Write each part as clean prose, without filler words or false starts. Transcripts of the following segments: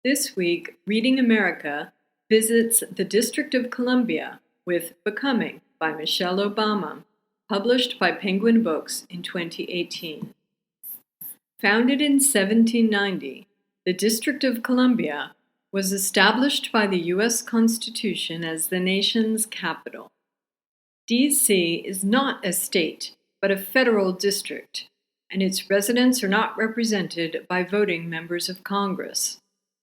This week, Reading America visits the District of Columbia with Becoming by Michelle Obama, published by Penguin Books in 2018. Founded in 1790, the District of Columbia was established by the U.S. Constitution as the nation's capital. D.C. is not a state, but a federal district, and its residents are not represented by voting members of Congress,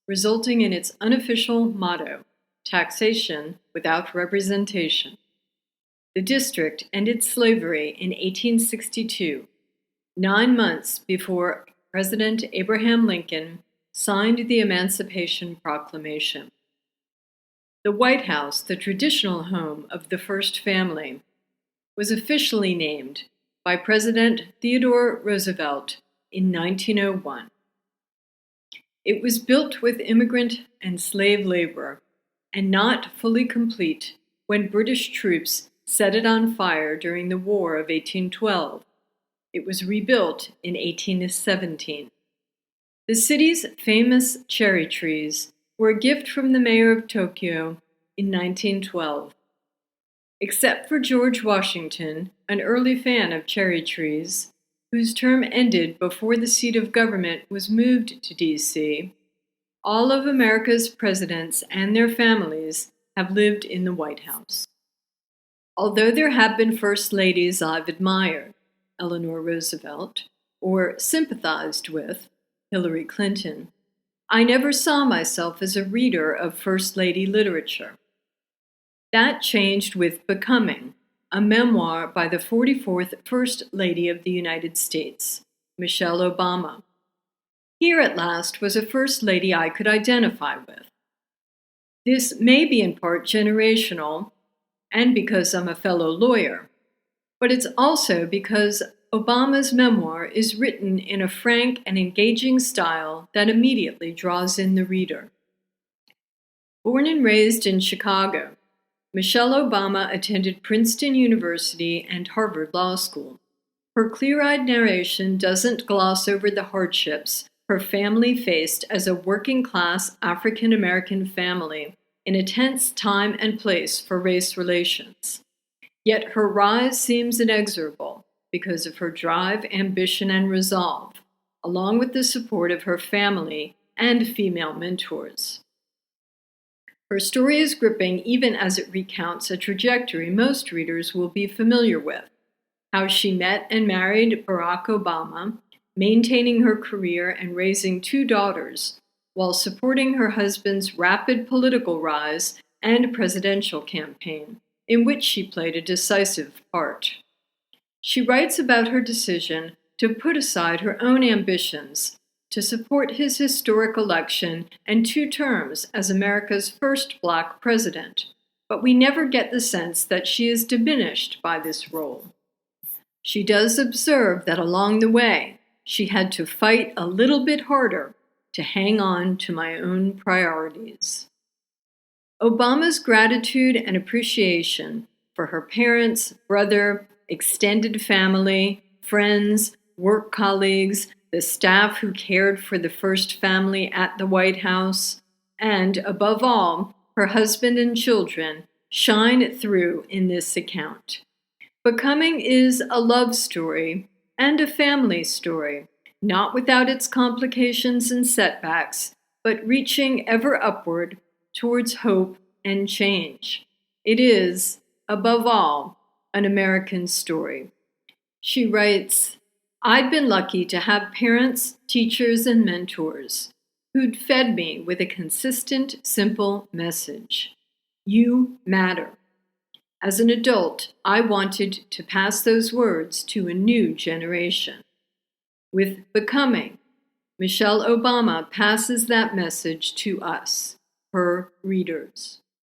resulting in its unofficial motto, taxation without representation. The district ended slavery in 1862, 9 months before President Abraham Lincoln signed the Emancipation Proclamation. The White House, the traditional home of the First Family, was officially named by President Theodore Roosevelt in 1901. It was built with immigrant and slave labor, and not fully complete when British troops set it on fire during the War of 1812. It was rebuilt in 1817. The city's famous cherry trees were a gift from the mayor of Tokyo in 1912. Except for George Washington, an early fan of cherry trees, whose term ended before the seat of government was moved to D.C., all of America's presidents and their families have lived in the White House. Although there have been first ladies I've admired, Eleanor Roosevelt, or sympathized with, Hillary Clinton, I never saw myself as a reader of First Lady literature. That changed with Becoming, a memoir by the 44th First Lady of the United States, Michelle Obama. Here at last was a First Lady I could identify with. This may be in part generational, and because I'm a fellow lawyer, but it's also because Obama's memoir is written in a frank and engaging style that immediately draws in the reader. Born and raised in Chicago, Michelle Obama attended Princeton University and Harvard Law School. Her clear-eyed narration doesn't gloss over the hardships her family faced as a working-class African-American family in a tense time and place for race relations. Yet her rise seems inexorable because of her drive, ambition, and resolve, along with the support of her family and female mentors. Her story is gripping even as it recounts a trajectory most readers will be familiar with: how she met and married Barack Obama, maintaining her career and raising 2 daughters, while supporting her husband's rapid political rise and presidential campaign, in which she played a decisive part. She writes about her decision to put aside her own ambitions to support his historic election and 2 terms as America's first Black president, but we never get the sense that she is diminished by this role. She does observe that along the way, she had to fight a little bit harder to hang on to my own priorities. Obama's gratitude and appreciation for her parents, brother, extended family, friends, work colleagues, the staff who cared for the First Family at the White House, and, above all, her husband and children shine through in this account. Becoming is a love story and a family story, not without its complications and setbacks, but reaching ever upward towards hope and change. It is, above all, an American story. She writes, "I'd been lucky to have parents, teachers, and mentors who'd fed me with a consistent, simple message. You matter. As an adult, I wanted to pass those words to a new generation." With Becoming, Michelle Obama passes that message to us, her readers.